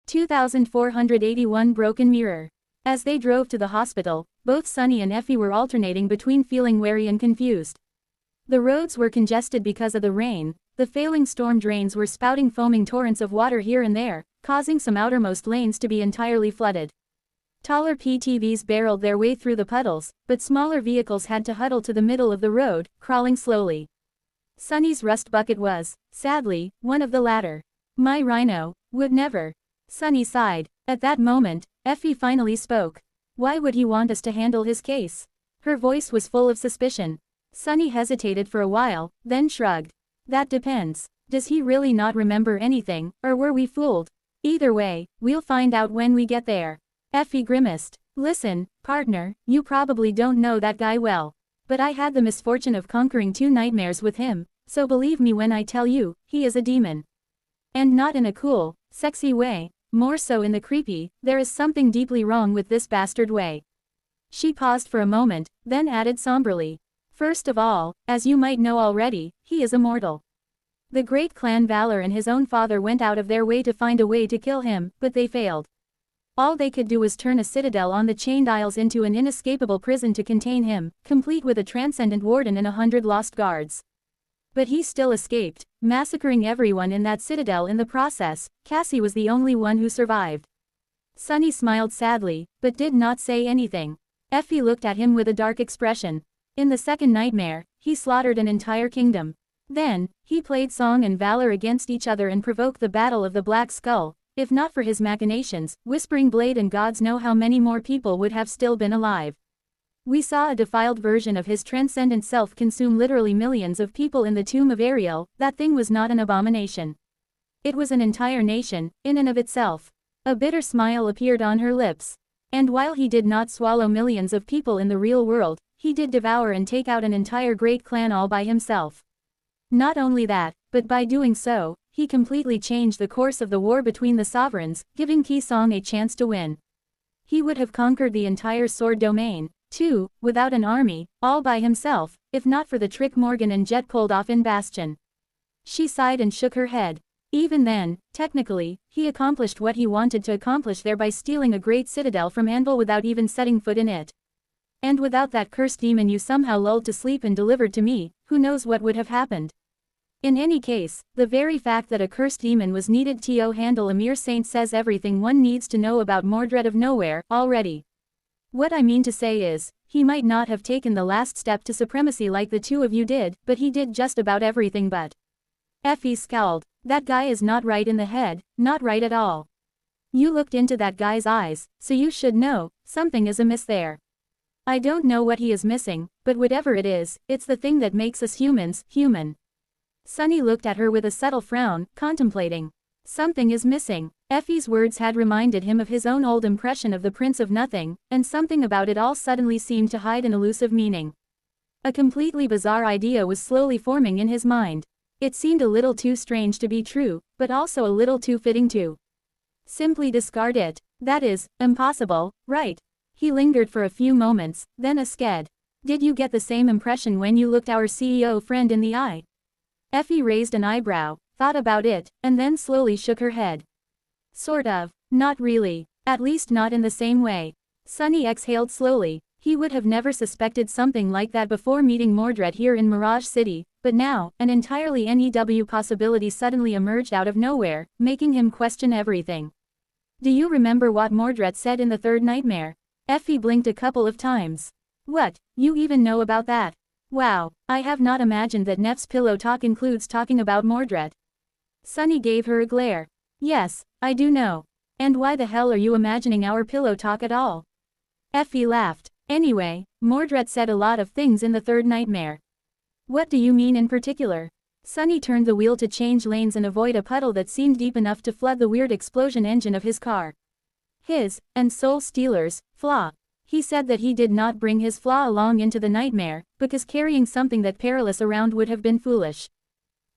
2481 Broken Mirror. As they drove to the hospital, both Sunny and Effie were alternating between feeling wary and confused. The roads were congested because of the rain, the failing storm drains were spouting foaming torrents of water here and there, causing some outermost lanes to be entirely flooded. Taller PTVs barreled their way through the puddles, but smaller vehicles had to huddle to the middle of the road, crawling slowly. Sunny's rust bucket was, sadly, one of the latter. My rhino would never. Sunny sighed. At that moment, Effie finally spoke. Why would he want us to handle his case? Her voice was full of suspicion. Sunny hesitated for a while, then shrugged. That depends. Does he really not remember anything, or were we fooled? Either way, we'll find out when we get there. Effie grimaced. Listen, partner, you probably don't know that guy well. But I had the misfortune of conquering 2 nightmares with him, so believe me when I tell you, he is a demon. And not in a cool, sexy way, more so in the creepy, there is something deeply wrong with this bastard way. She paused for a moment, then added somberly. First of all, as you might know already, he is immortal. The great clan Valor and his own father went out of their way to find a way to kill him, but they failed. All they could do was turn a citadel on the chained isles into an inescapable prison to contain him, complete with a transcendent warden and 100 lost guards. But he still escaped, massacring everyone in that citadel in the process. Cassie was the only one who survived. Sunny smiled sadly, but did not say anything. Effie looked at him with a dark expression. In the second nightmare, he slaughtered an entire kingdom. Then, he played Song and Valor against each other and provoked the Battle of the Black Skull. If not for his machinations, Whispering Blade and gods know how many more people would have still been alive. We saw a defiled version of his transcendent self consume literally millions of people in the tomb of Ariel. That thing was not an abomination. It was an entire nation, in and of itself. A bitter smile appeared on her lips. And while he did not swallow millions of people in the real world, he did devour and take out an entire great clan all by himself. Not only that, but by doing so, he completely changed the course of the war between the sovereigns, giving Ki Song a chance to win. He would have conquered the entire sword domain, too, without an army, all by himself, if not for the trick Morgan and Jet pulled off in Bastion. She sighed and shook her head. Even then, technically, he accomplished what he wanted to accomplish there by stealing a great citadel from Anvil without even setting foot in it. And without that cursed demon you somehow lulled to sleep and delivered to me, who knows what would have happened. In any case, the very fact that a cursed demon was needed to handle a mere saint says everything one needs to know about Mordred of Nowhere, already. What I mean to say is, he might not have taken the last step to supremacy like the two of you did, but he did just about everything but. Effie scowled. That guy is not right in the head, not right at all. You looked into that guy's eyes, so you should know, something is amiss there. I don't know what he is missing, but whatever it is, it's the thing that makes us humans, human. Sunny looked at her with a subtle frown, contemplating. Something is missing. Effie's words had reminded him of his own old impression of the Prince of Nothing, and something about it all suddenly seemed to hide an elusive meaning. A completely bizarre idea was slowly forming in his mind. It seemed a little too strange to be true, but also a little too fitting to. Simply discard it. That is, impossible, right? He lingered for a few moments, then asked. Did you get the same impression when you looked our CEO friend in the eye? Effie raised an eyebrow, thought about it, and then slowly shook her head. Sort of. Not really. At least not in the same way. Sunny exhaled slowly. He would have never suspected something like that before meeting Mordred here in Mirage City, but now, an entirely NEW possibility suddenly emerged out of nowhere, making him question everything. Do you remember what Mordred said in the third nightmare? Effie blinked a couple of times. What, you even know about that? Wow, I have not imagined that Neff's pillow talk includes talking about Mordred. Sunny gave her a glare. Yes, I do know. And why the hell are you imagining our pillow talk at all? Effie laughed. Anyway, Mordred said a lot of things in the third nightmare. What do you mean in particular? Sunny turned the wheel to change lanes and avoid a puddle that seemed deep enough to flood the weird explosion engine of his car. His, and Soul Stealer's, flaw. He said that he did not bring his flaw along into the nightmare, because carrying something that perilous around would have been foolish.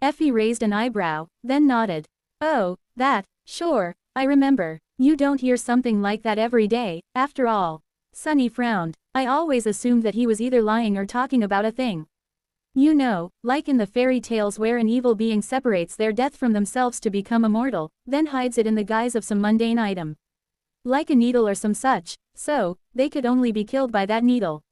Effie raised an eyebrow, then nodded. Oh, that, sure, I remember. You don't hear something like that every day, after all. Sunny frowned. I always assumed that he was either lying or talking about a thing. You know, like in the fairy tales where an evil being separates their death from themselves to become immortal, then hides it in the guise of some mundane item. Like a needle or some such, so, they could only be killed by that needle.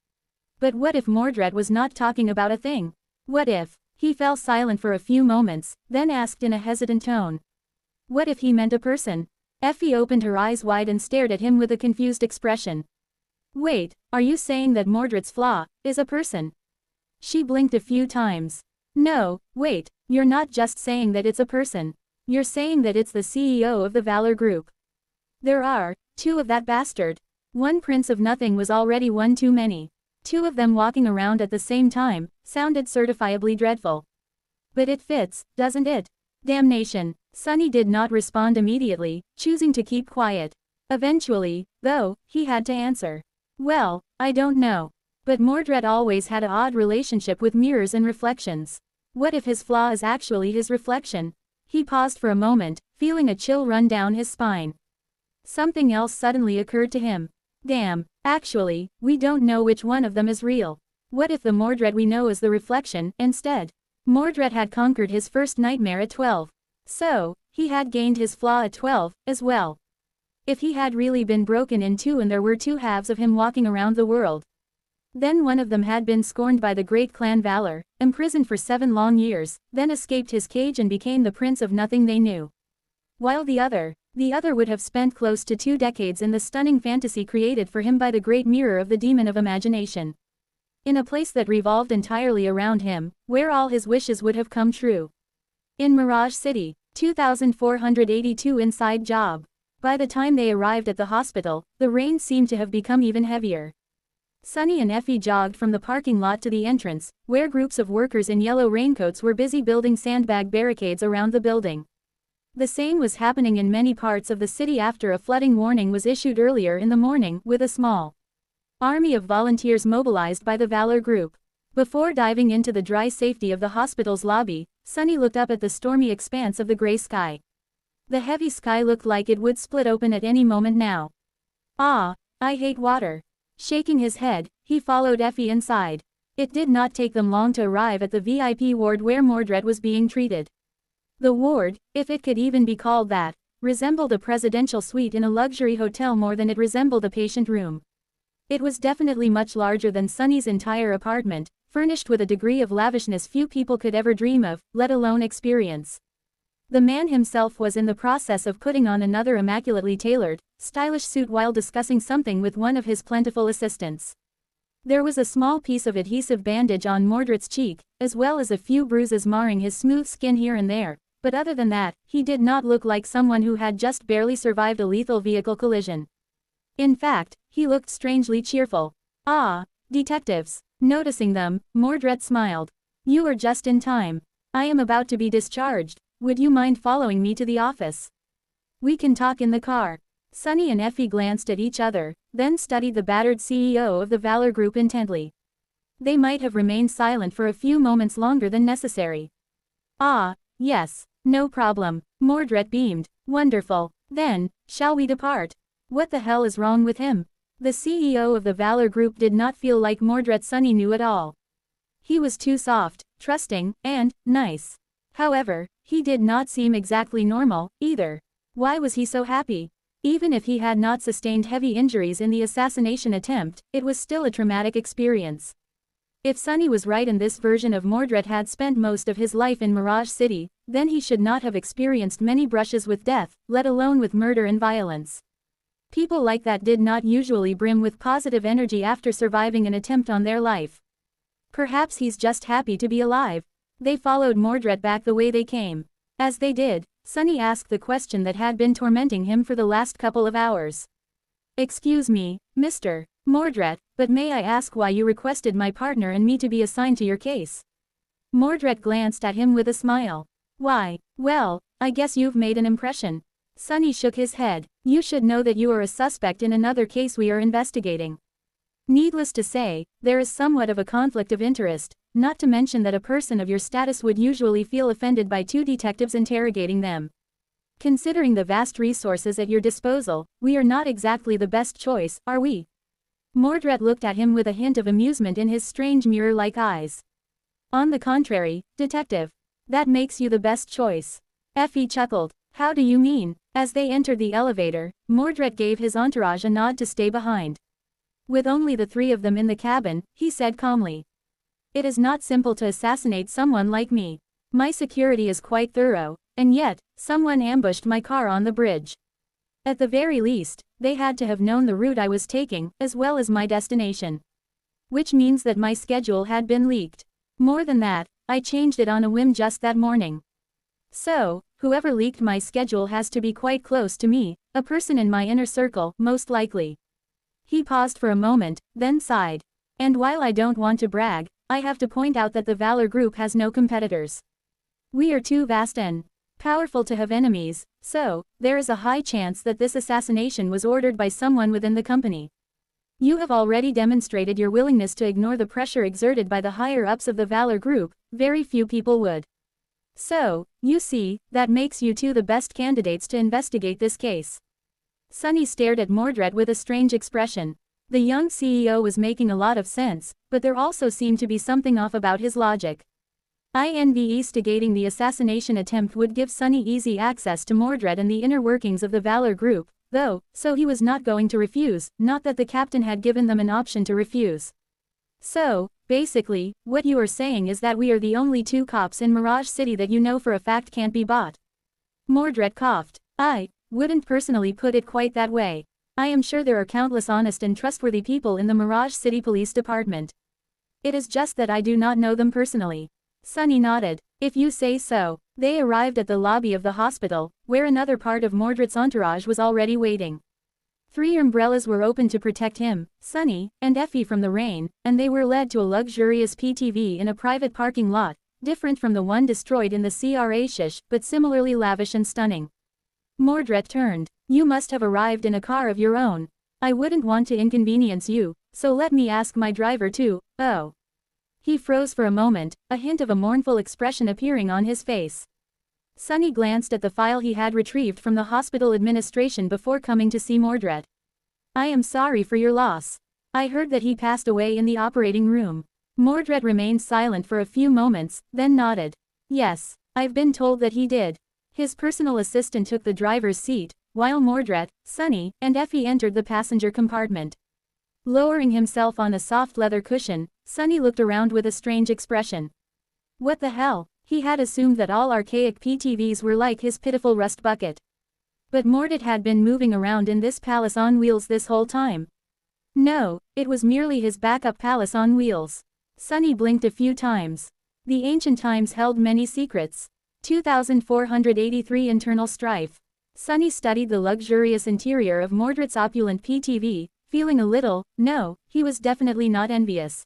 But what if Mordred was not talking about a thing? What if? He fell silent for a few moments, then asked in a hesitant tone. What if he meant a person? Effie opened her eyes wide and stared at him with a confused expression. Wait, are you saying that Mordred's flaw is a person? She blinked a few times. No, wait, you're not just saying that it's a person. You're saying that it's the CEO of the Valor Group. There are two of that bastard. One Prince of Nothing was already one too many. Two of them walking around at the same time sounded certifiably dreadful. But it fits, doesn't it? Damnation. Sunny did not respond immediately, choosing to keep quiet. Eventually, though, he had to answer. Well, I don't know. But Mordred always had an odd relationship with mirrors and reflections. What if his flaw is actually his reflection? He paused for a moment, feeling a chill run down his spine. Something else suddenly occurred to him. Damn, actually, we don't know which one of them is real. What if the Mordred we know is the reflection, instead? Mordred had conquered his first nightmare at 12. So, he had gained his flaw at 12, as well. If he had really been broken in two and there were two halves of him walking around the world, then one of them had been scorned by the great clan Valor, imprisoned for 7 long years, then escaped his cage and became the Prince of Nothing they knew. While the other would have spent close to 2 decades in the stunning fantasy created for him by the great mirror of the demon of imagination. In a place that revolved entirely around him, where all his wishes would have come true. In Mirage City, 2482 inside job. By the time they arrived at the hospital, the rain seemed to have become even heavier. Sunny and Effie jogged from the parking lot to the entrance, where groups of workers in yellow raincoats were busy building sandbag barricades around the building. The same was happening in many parts of the city after a flooding warning was issued earlier in the morning, with a small army of volunteers mobilized by the Valor Group. Before diving into the dry safety of the hospital's lobby, Sunny looked up at the stormy expanse of the gray sky. The heavy sky looked like it would split open at any moment now. Ah, I hate water. Shaking his head, he followed Effie inside. It did not take them long to arrive at the VIP ward where Mordred was being treated. The ward, if it could even be called that, resembled a presidential suite in a luxury hotel more than it resembled a patient room. It was definitely much larger than Sunny's entire apartment, furnished with a degree of lavishness few people could ever dream of, let alone experience. The man himself was in the process of putting on another immaculately tailored, stylish suit while discussing something with one of his plentiful assistants. There was a small piece of adhesive bandage on Mordred's cheek, as well as a few bruises marring his smooth skin here and there, but other than that, he did not look like someone who had just barely survived a lethal vehicle collision. In fact, he looked strangely cheerful. Ah, detectives. Noticing them, Mordred smiled. You are just in time. I am about to be discharged. Would you mind following me to the office? We can talk in the car. Sunny and Effie glanced at each other, then studied the battered CEO of the Valor Group intently. They might have remained silent for a few moments longer than necessary. Ah, yes, no problem. Mordred beamed. Wonderful. Then, shall we depart? What the hell is wrong with him? The CEO of the Valor Group did not feel like Mordred Sunny knew at all. He was too soft, trusting, and nice. However, he did not seem exactly normal, either. Why was he so happy? Even if he had not sustained heavy injuries in the assassination attempt, it was still a traumatic experience. If Sunny was right and this version of Mordred had spent most of his life in Mirage City, then he should not have experienced many brushes with death, let alone with murder and violence. People like that did not usually brim with positive energy after surviving an attempt on their life. Perhaps he's just happy to be alive. They followed Mordred back the way they came. As they did, Sunny asked the question that had been tormenting him for the last couple of hours. Excuse me, Mr. Mordred, but may I ask why you requested my partner and me to be assigned to your case? Mordred glanced at him with a smile. Why, well, I guess you've made an impression. Sunny shook his head. You should know that you are a suspect in another case we are investigating. Needless to say, there is somewhat of a conflict of interest, not to mention that a person of your status would usually feel offended by 2 detectives interrogating them. Considering the vast resources at your disposal, we are not exactly the best choice, are we? Mordred looked at him with a hint of amusement in his strange mirror-like eyes. On the contrary, detective. That makes you the best choice. Effie chuckled. How do you mean? As they entered the elevator, Mordred gave his entourage a nod to stay behind. With only the three of them in the cabin, he said calmly. It is not simple to assassinate someone like me. My security is quite thorough, and yet, someone ambushed my car on the bridge. At the very least, they had to have known the route I was taking, as well as my destination. Which means that my schedule had been leaked. More than that, I changed it on a whim just that morning. So, whoever leaked my schedule has to be quite close to me, a person in my inner circle, most likely. He paused for a moment, then sighed. And while I don't want to brag, I have to point out that the Valor Group has no competitors. We are too vast and powerful to have enemies, so, there is a high chance that this assassination was ordered by someone within the company. You have already demonstrated your willingness to ignore the pressure exerted by the higher-ups of the Valor Group, very few people would. So, you see, that makes you two the best candidates to investigate this case. Sunny stared at Mordred with a strange expression. The young CEO was making a lot of sense, but there also seemed to be something off about his logic. Instigating the assassination attempt would give Sunny easy access to Mordred and the inner workings of the Valor Group, though, so he was not going to refuse, not that the captain had given them an option to refuse. So, basically, what you are saying is that we are the only two cops in Mirage City that you know for a fact can't be bought. Mordred coughed. I wouldn't personally put it quite that way. I am sure there are countless honest and trustworthy people in the Mirage City Police Department. It is just that I do not know them personally. Sunny nodded. If you say so. They arrived at the lobby of the hospital, where another part of Mordred's entourage was already waiting. 3 umbrellas were open to protect him, Sunny, and Effie from the rain, and they were led to a luxurious PTV in a private parking lot, different from the one destroyed in the CRA shish, but similarly lavish and stunning. Mordred turned. You must have arrived in a car of your own. I wouldn't want to inconvenience you, so let me ask my driver too. Oh. He froze for a moment, a hint of a mournful expression appearing on his face. Sunny glanced at the file he had retrieved from the hospital administration before coming to see Mordred. I am sorry for your loss. I heard that he passed away in the operating room. Mordred remained silent for a few moments, then nodded. Yes, I've been told that he did. His personal assistant took the driver's seat, while Mordred, Sunny, and Effie entered the passenger compartment. Lowering himself on a soft leather cushion, Sunny looked around with a strange expression. What the hell? He had assumed that all archaic PTVs were like his pitiful rust bucket. But Mordred had been moving around in this palace on wheels this whole time. No, it was merely his backup palace on wheels. Sunny blinked a few times. The ancient times held many secrets. 2483 Internal strife. Sunny studied the luxurious interior of Mordred's opulent PTV, feeling a little, no, he was definitely not envious.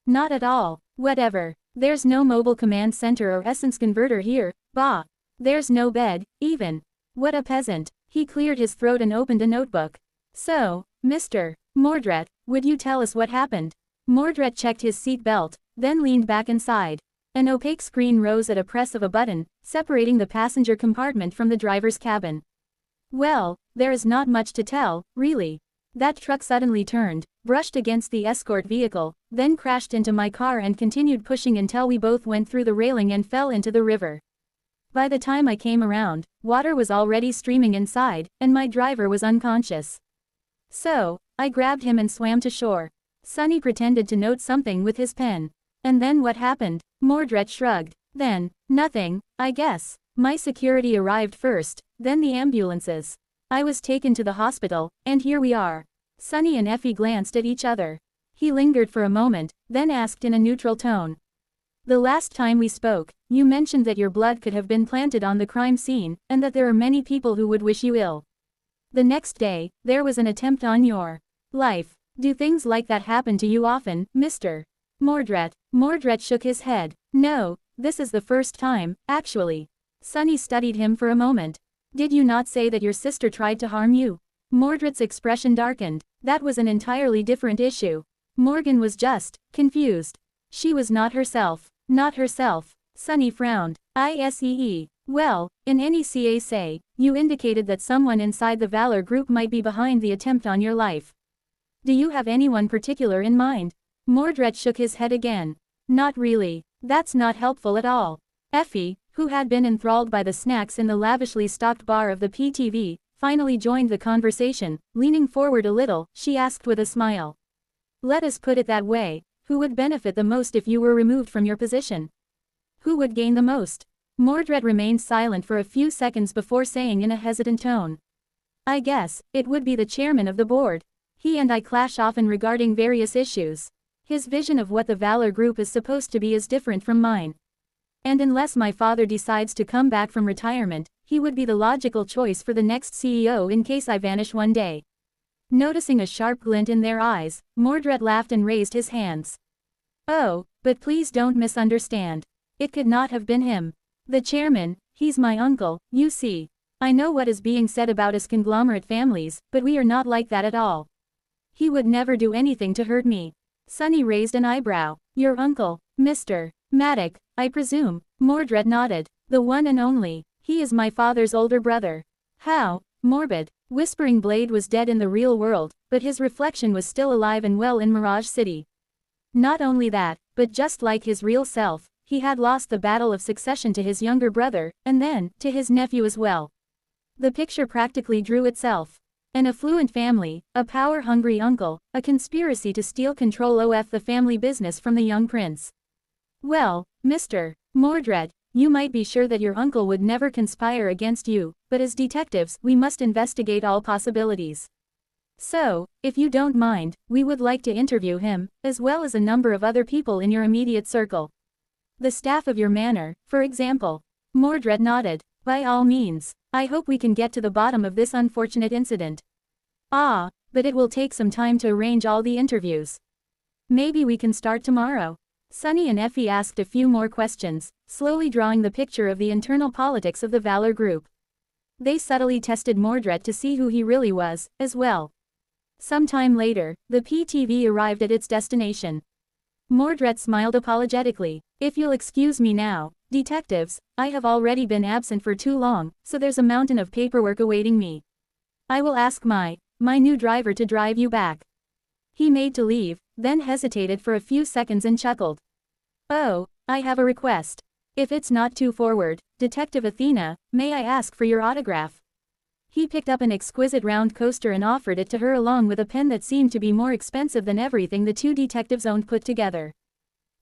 Not at all. Whatever. There's no mobile command center or essence converter here, bah. There's no bed, even. What a peasant. He cleared his throat and opened a notebook. So, Mr. Mordred, would you tell us what happened? Mordred checked his seat belt, then leaned back and sighed. An opaque screen rose at a press of a button, separating the passenger compartment from the driver's cabin. Well, there is not much to tell, really. That truck suddenly turned, brushed against the escort vehicle, then crashed into my car and continued pushing until we both went through the railing and fell into the river. By the time I came around, water was already streaming inside, and my driver was unconscious. So, I grabbed him and swam to shore. Sunny pretended to note something with his pen. And then what happened? Mordred shrugged. Then, nothing, I guess. My security arrived first, then the ambulances. I was taken to the hospital, and here we are. Sunny and Effie glanced at each other. He lingered for a moment, then asked in a neutral tone. The last time we spoke, you mentioned that your blood could have been planted on the crime scene, and that there are many people who would wish you ill. The next day, there was an attempt on your life. Do things like that happen to you often, Mr. Mordred? Mordred shook his head. No, this is the first time, actually. Sunny studied him for a moment. Did you not say that your sister tried to harm you? Mordred's expression darkened. That was an entirely different issue. Morgan was just confused. She was not herself. Not herself. Sunny frowned. ISEE. Well, in any case, you indicated that someone inside the Valor Group might be behind the attempt on your life. Do you have anyone particular in mind? Mordred shook his head again. Not really. That's not helpful at all. Effie, who had been enthralled by the snacks in the lavishly stocked bar of the PTV, finally joined the conversation. Leaning forward a little, she asked with a smile. Let us put it that way, who would benefit the most if you were removed from your position? Who would gain the most? Mordred remained silent for a few seconds before saying in a hesitant tone. I guess, it would be the chairman of the board. He and I clash often regarding various issues. His vision of what the Valor Group is supposed to be is different from mine. And unless my father decides to come back from retirement, he would be the logical choice for the next CEO in case I vanish one day. Noticing a sharp glint in their eyes, Mordred laughed and raised his hands. Oh, but please don't misunderstand. It could not have been him. The chairman, he's my uncle, you see. I know what is being said about us conglomerate families, but we are not like that at all. He would never do anything to hurt me. Sunny raised an eyebrow. Your uncle, Mr. Maddock, I presume. Mordred nodded. The one and only. He is my father's older brother. How morbid. Whispering Blade was dead in the real world, but his reflection was still alive and well in Mirage City. Not only that, but just like his real self, he had lost the battle of succession to his younger brother, and then, to his nephew as well. The picture practically drew itself. An affluent family, a power-hungry uncle, a conspiracy to steal control of the family business from the young prince. Well, Mr. Mordred, you might be sure that your uncle would never conspire against you, but as detectives, we must investigate all possibilities. So, if you don't mind, we would like to interview him, as well as a number of other people in your immediate circle. The staff of your manor, for example. Mordred nodded. By all means. I hope we can get to the bottom of this unfortunate incident. Ah, but it will take some time to arrange all the interviews. Maybe we can start tomorrow. Sunny and Effie asked a few more questions, slowly drawing the picture of the internal politics of the Valor Group. They subtly tested Mordred to see who he really was, as well. Some time later, the PTV arrived at its destination. Mordred smiled apologetically. If you'll excuse me now, detectives, I have already been absent for too long, so there's a mountain of paperwork awaiting me. I will ask my new driver to drive you back. He made to leave, then hesitated for a few seconds and chuckled. Oh, I have a request. If it's not too forward, Detective Athena, may I ask for your autograph? He picked up an exquisite round coaster and offered it to her along with a pen that seemed to be more expensive than everything the two detectives owned put together.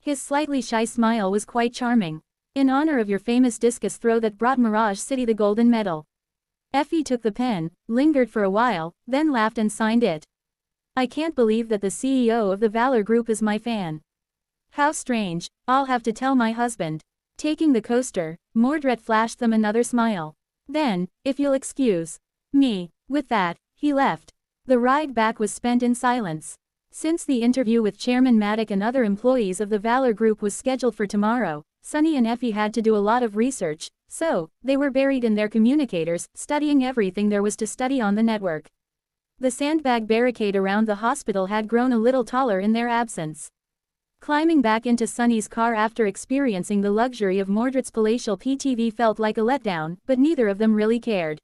His slightly shy smile was quite charming. In honor of your famous discus throw that brought Mirage City the golden medal. Effie took the pen, lingered for a while, then laughed and signed it. I can't believe that the CEO of the Valor Group is my fan. How strange, I'll have to tell my husband. Taking the coaster, Mordred flashed them another smile. Then, if you'll excuse me. With that, he left. The ride back was spent in silence. Since the interview with Chairman Maddock and other employees of the Valor Group was scheduled for tomorrow, Sunny and Effie had to do a lot of research, so, they were buried in their communicators, studying everything there was to study on the network. The sandbag barricade around the hospital had grown a little taller in their absence. Climbing back into Sunny's car after experiencing the luxury of Mordred's palatial PTV felt like a letdown, but neither of them really cared.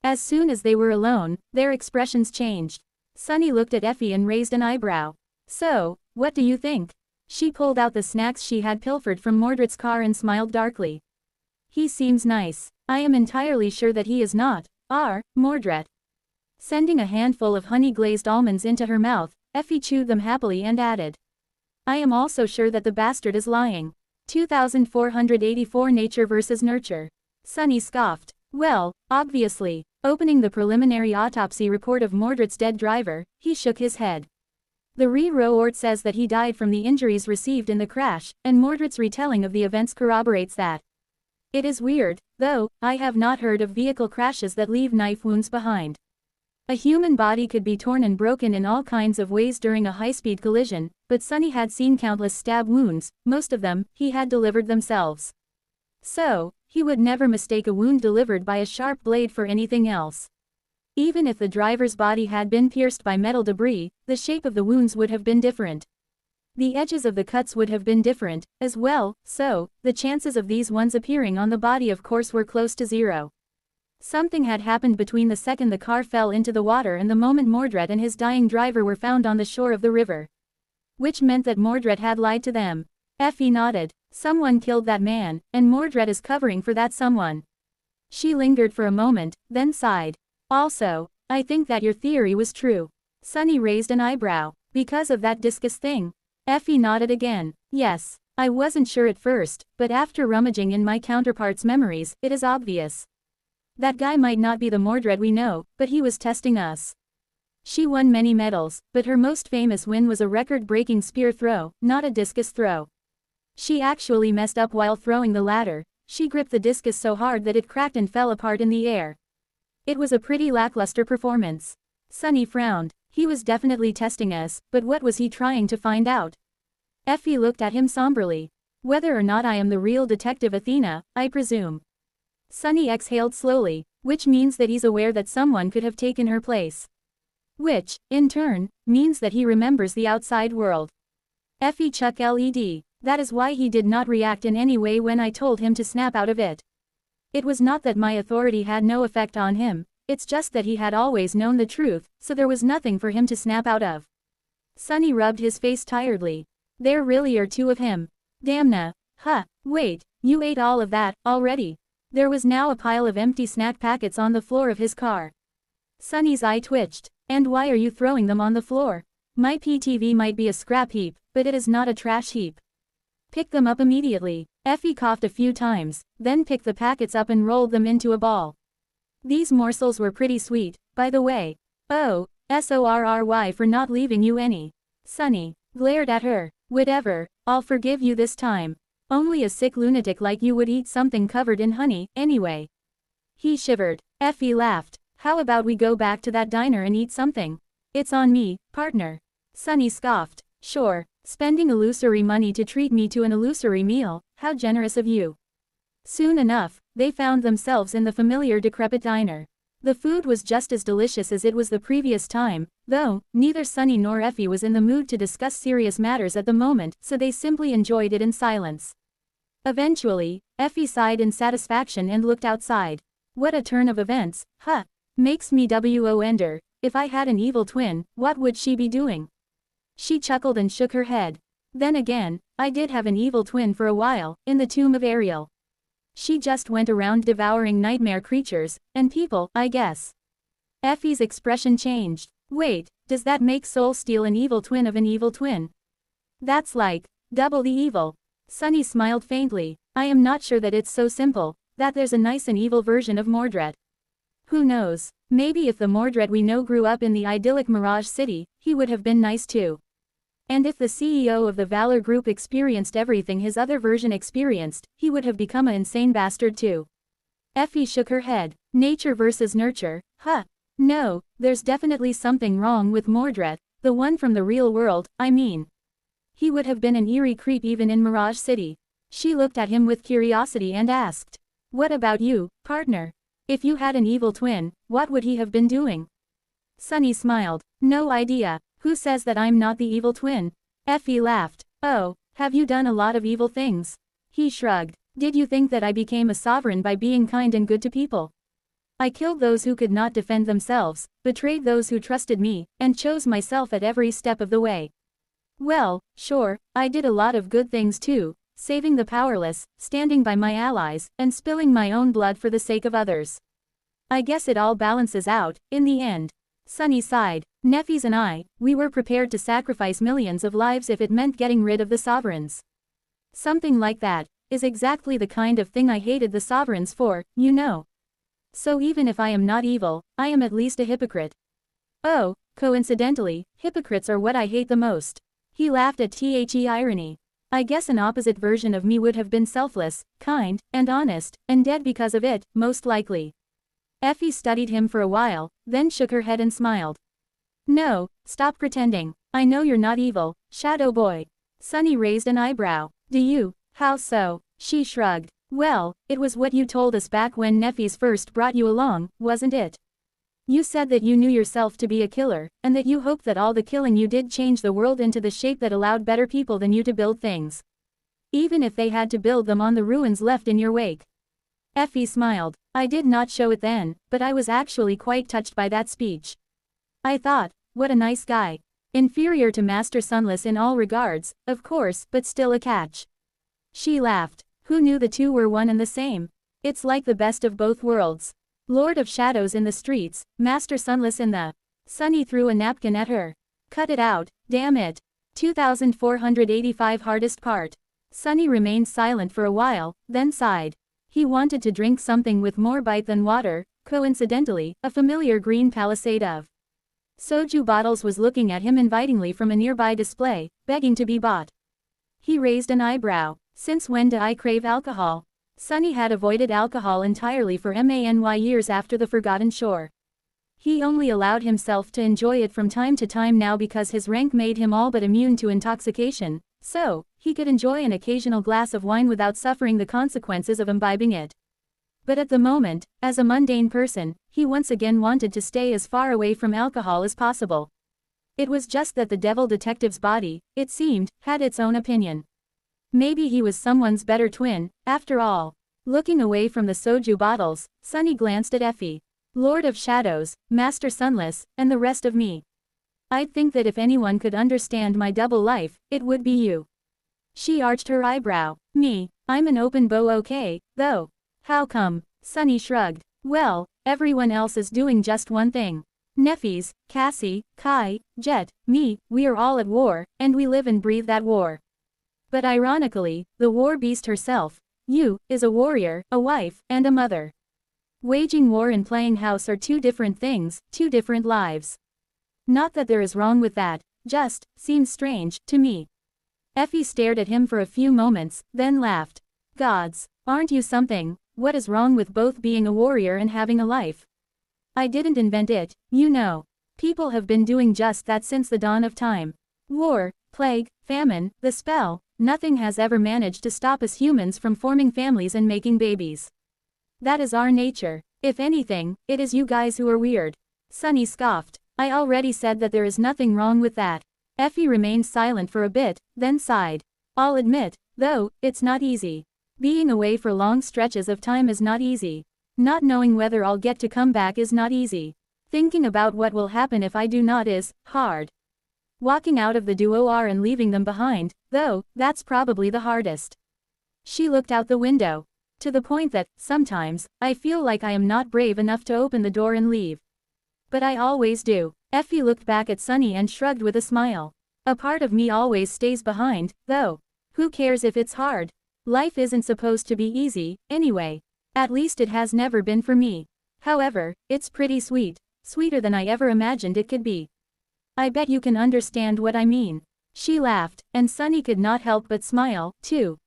As soon as they were alone, their expressions changed. Sunny looked at Effie and raised an eyebrow. So, what do you think? She pulled out the snacks she had pilfered from Mordred's car and smiled darkly. He seems nice. I am entirely sure that he is not. Mordred. Sending a handful of honey-glazed almonds into her mouth, Effie chewed them happily and added. I am also sure that the bastard is lying. 2484 Nature vs. Nurture. Sunny scoffed. Well, obviously. Opening the preliminary autopsy report of Mordred's dead driver, he shook his head. The report says that he died from the injuries received in the crash, and Mordred's retelling of the events corroborates that. It is weird, though, I have not heard of vehicle crashes that leave knife wounds behind. A human body could be torn and broken in all kinds of ways during a high-speed collision, but Sunny had seen countless stab wounds, most of them, he had delivered themselves. So, he would never mistake a wound delivered by a sharp blade for anything else. Even if the driver's body had been pierced by metal debris, the shape of the wounds would have been different. The edges of the cuts would have been different, as well, so, the chances of these ones appearing on the body of course were close to zero. Something had happened between the second the car fell into the water and the moment Mordred and his dying driver were found on the shore of the river. Which meant that Mordred had lied to them. Effie nodded. Someone killed that man, and Mordred is covering for that someone. She lingered for a moment, then sighed. Also, I think that your theory was true. Sunny raised an eyebrow. Because of that discus thing? Effie nodded again. Yes. I wasn't sure at first, but after rummaging in my counterpart's memories, it is obvious. That guy might not be the Mordred we know, but he was testing us. She won many medals, but her most famous win was a record-breaking spear throw, not a discus throw. She actually messed up while throwing the ladder. She gripped the discus so hard that it cracked and fell apart in the air. It was a pretty lackluster performance. Sunny frowned. He was definitely testing us, but what was he trying to find out? Effie looked at him somberly. Whether or not I am the real Detective Athena, I presume. Sunny exhaled slowly, which means that he's aware that someone could have taken her place. Which, in turn, means that he remembers the outside world. Effie chuck led. That is why he did not react in any way when I told him to snap out of it. It was not that my authority had no effect on him, it's just that he had always known the truth, so there was nothing for him to snap out of. Sunny rubbed his face tiredly. There really are two of him. Damna. Huh, wait, you ate all of that, already. There was now a pile of empty snack packets on the floor of his car. Sunny's eye twitched. And why are you throwing them on the floor? My PTV might be a scrap heap, but it is not a trash heap. Pick them up immediately. Effie coughed a few times, then picked the packets up and rolled them into a ball. These morsels were pretty sweet, by the way. Oh, sorry for not leaving you any. Sunny glared at her. Whatever, I'll forgive you this time. Only a sick lunatic like you would eat something covered in honey, anyway. He shivered. Effie laughed. How about we go back to that diner and eat something? It's on me, partner. Sunny scoffed. Sure, spending illusory money to treat me to an illusory meal, how generous of you. Soon enough, they found themselves in the familiar decrepit diner. The food was just as delicious as it was the previous time, though, neither Sunny nor Effie was in the mood to discuss serious matters at the moment, so they simply enjoyed it in silence. Eventually, Effie sighed in satisfaction and looked outside. What a turn of events, huh? Makes me wonder, if I had an evil twin, what would she be doing? She chuckled and shook her head. Then again, I did have an evil twin for a while, in the tomb of Ariel. She just went around devouring nightmare creatures, and people, I guess. Effie's expression changed. Wait, does that make Soul Steal an evil twin of an evil twin? That's like, double the evil. Sunny smiled faintly. I am not sure that it's so simple, that there's a nice and evil version of Mordred. Who knows, maybe if the Mordred we know grew up in the idyllic Mirage City, he would have been nice too. And if the CEO of the Valor Group experienced everything his other version experienced, he would have become an insane bastard too. Effie shook her head. Nature versus nurture, huh? No, there's definitely something wrong with Mordred, the one from the real world, I mean. He would have been an eerie creep even in Mirage City. She looked at him with curiosity and asked. What about you, partner? If you had an evil twin, what would he have been doing? Sunny smiled. No idea. Who says that I'm not the evil twin? Effie laughed. Oh, have you done a lot of evil things? He shrugged. Did you think that I became a sovereign by being kind and good to people? I killed those who could not defend themselves, betrayed those who trusted me, and chose myself at every step of the way. Well, sure, I did a lot of good things too, saving the powerless, standing by my allies, and spilling my own blood for the sake of others. I guess it all balances out, in the end. Sunny sighed. Nephews and I, we were prepared to sacrifice millions of lives if it meant getting rid of the sovereigns. Something like that, is exactly the kind of thing I hated the sovereigns for, you know. So even if I am not evil, I am at least a hypocrite. Oh, coincidentally, hypocrites are what I hate the most. He laughed at the irony. I guess an opposite version of me would have been selfless, kind, and honest, and dead because of it, most likely. Effie studied him for a while, then shook her head and smiled. No, stop pretending. I know you're not evil, Shadow Boy. Sunny raised an eyebrow. Do you? How so? She shrugged. Well, it was what you told us back when Nephews first brought you along, wasn't it? You said that you knew yourself to be a killer, and that you hoped that all the killing you did change the world into the shape that allowed better people than you to build things. Even if they had to build them on the ruins left in your wake. Effie smiled. I did not show it then, but I was actually quite touched by that speech. I thought, what a nice guy. Inferior to Master Sunless in all regards, of course, but still a catch. She laughed. Who knew the two were one and the same? It's like the best of both worlds. Lord of Shadows in the streets, Master Sunless in the... Sunny threw a napkin at her. Cut it out, damn it. 2485 hardest part. Sunny remained silent for a while, then sighed. He wanted to drink something with more bite than water. Coincidentally, a familiar green palisade of soju bottles was looking at him invitingly from a nearby display, begging to be bought. He raised an eyebrow. Since when do I crave alcohol? Sunny had avoided alcohol entirely for many years after the Forgotten Shore. He only allowed himself to enjoy it from time to time now because his rank made him all but immune to intoxication, so he could enjoy an occasional glass of wine without suffering the consequences of imbibing it. But at the moment, as a mundane person, he once again wanted to stay as far away from alcohol as possible. It was just that the devil detective's body, it seemed, had its own opinion. Maybe he was someone's better twin, after all. Looking away from the soju bottles, Sunny glanced at Effie. Lord of Shadows, Master Sunless, and the rest of me. I'd think that if anyone could understand my double life, it would be you. She arched her eyebrow. Me, I'm an open bow okay, though. How come? Sunny shrugged. Well, everyone else is doing just one thing. Neffys, Cassie, Kai, Jet, me, we are all at war, and we live and breathe that war. But ironically, the war beast herself, you, is a warrior, a wife, and a mother. Waging war and playing house are two different things, two different lives. Not that there is wrong with that, just, seems strange, to me. Effie stared at him for a few moments, then laughed. Gods, aren't you something? What is wrong with both being a warrior and having a life? I didn't invent it, you know. People have been doing just that since the dawn of time. War, plague, famine, the spell, nothing has ever managed to stop us humans from forming families and making babies. That is our nature. If anything, it is you guys who are weird. Sunny scoffed. I already said that there is nothing wrong with that. Effie remained silent for a bit, then sighed. I'll admit, though, it's not easy. Being away for long stretches of time is not easy. Not knowing whether I'll get to come back is not easy. Thinking about what will happen if I do not is hard. Walking out of the duo and leaving them behind, though, that's probably the hardest. She looked out the window. To the point that, sometimes, I feel like I am not brave enough to open the door and leave. But I always do. Effie looked back at Sunny and shrugged with a smile. A part of me always stays behind, though. Who cares if it's hard? Life isn't supposed to be easy, anyway. At least it has never been for me. However, it's pretty sweet. Sweeter than I ever imagined it could be. I bet you can understand what I mean. She laughed, and Sunny could not help but smile, too.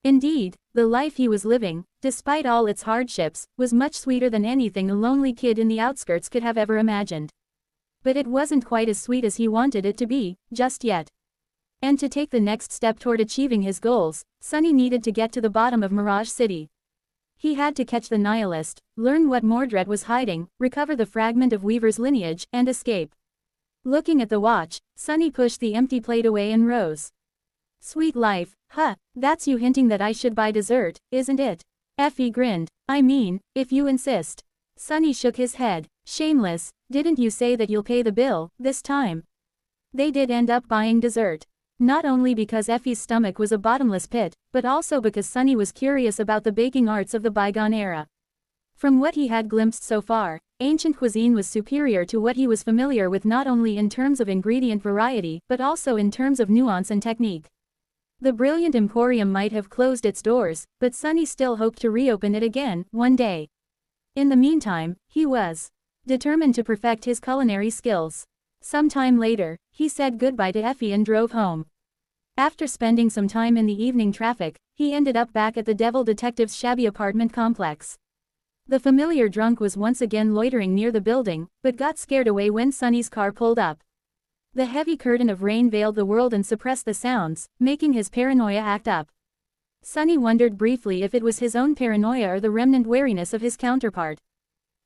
Indeed, the life he was living, despite all its hardships, was much sweeter than anything a lonely kid in the outskirts could have ever imagined. But it wasn't quite as sweet as he wanted it to be, just yet. And to take the next step toward achieving his goals, Sunny needed to get to the bottom of Mirage City. He had to catch the Nihilist, learn what Mordred was hiding, recover the fragment of Weaver's lineage, and escape. Looking at the watch, Sunny pushed the empty plate away and rose. Sweet life, huh, that's you hinting that I should buy dessert, isn't it? Effie grinned. I mean, if you insist. Sunny shook his head. Shameless, didn't you say that you'll pay the bill, this time? They did end up buying dessert. Not only because Effie's stomach was a bottomless pit, but also because Sunny was curious about the baking arts of the bygone era. From what he had glimpsed so far, ancient cuisine was superior to what he was familiar with not only in terms of ingredient variety but also in terms of nuance and technique. The brilliant emporium might have closed its doors, but Sunny still hoped to reopen it again, one day. In the meantime, he was determined to perfect his culinary skills. Some time later, he said goodbye to Effie and drove home. After spending some time in the evening traffic, he ended up back at the Devil Detective's shabby apartment complex. The familiar drunk was once again loitering near the building, but got scared away when Sunny's car pulled up. The heavy curtain of rain veiled the world and suppressed the sounds, making his paranoia act up. Sunny wondered briefly if it was his own paranoia or the remnant wariness of his counterpart.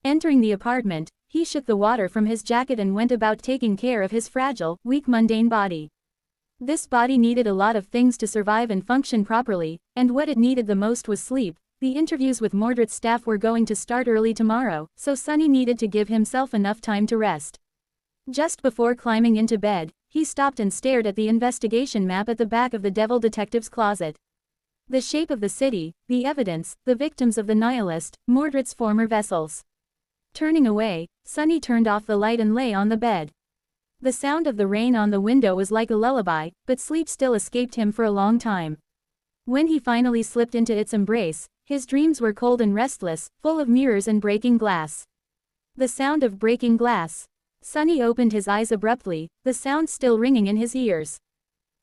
Entering the apartment, he shook the water from his jacket and went about taking care of his fragile, weak mundane body. This body needed a lot of things to survive and function properly, and what it needed the most was sleep. The interviews with Mordred's staff were going to start early tomorrow, so Sunny needed to give himself enough time to rest. Just before climbing into bed, he stopped and stared at the investigation map at the back of the Devil Detective's closet. The shape of the city, the evidence, the victims of the nihilist, Mordred's former vessels. Turning away, Sunny turned off the light and lay on the bed. The sound of the rain on the window was like a lullaby, but sleep still escaped him for a long time. When he finally slipped into its embrace, his dreams were cold and restless, full of mirrors and breaking glass. The sound of breaking glass. Sunny opened his eyes abruptly, the sound still ringing in his ears.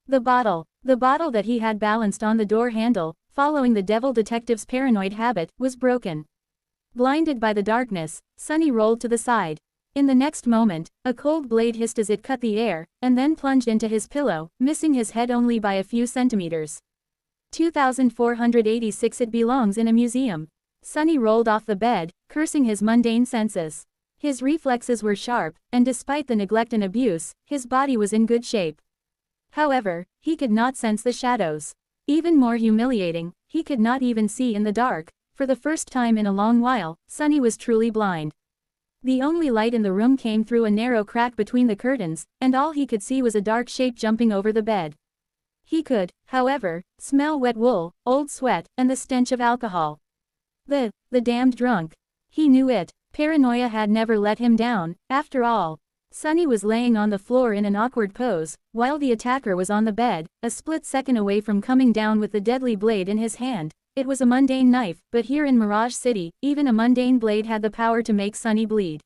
The bottle that he had balanced on the door handle, following the devil detective's paranoid habit, was broken. Blinded by the darkness, Sunny rolled to the side. In the next moment, a cold blade hissed as it cut the air, and then plunged into his pillow, missing his head only by a few centimeters. 2486. It belongs in a museum. Sunny rolled off the bed, cursing his mundane senses. His reflexes were sharp, and despite the neglect and abuse, his body was in good shape. However, he could not sense the shadows. Even more humiliating, he could not even see in the dark. For the first time in a long while, Sunny was truly blind. The only light in the room came through a narrow crack between the curtains, and all he could see was a dark shape jumping over the bed. He could, however, smell wet wool, old sweat, and the stench of alcohol. The damned drunk. He knew it. Paranoia had never let him down, after all. Sunny was laying on the floor in an awkward pose, while the attacker was on the bed, a split second away from coming down with the deadly blade in his hand. It was a mundane knife, but here in Mirage City, even a mundane blade had the power to make Sunny bleed.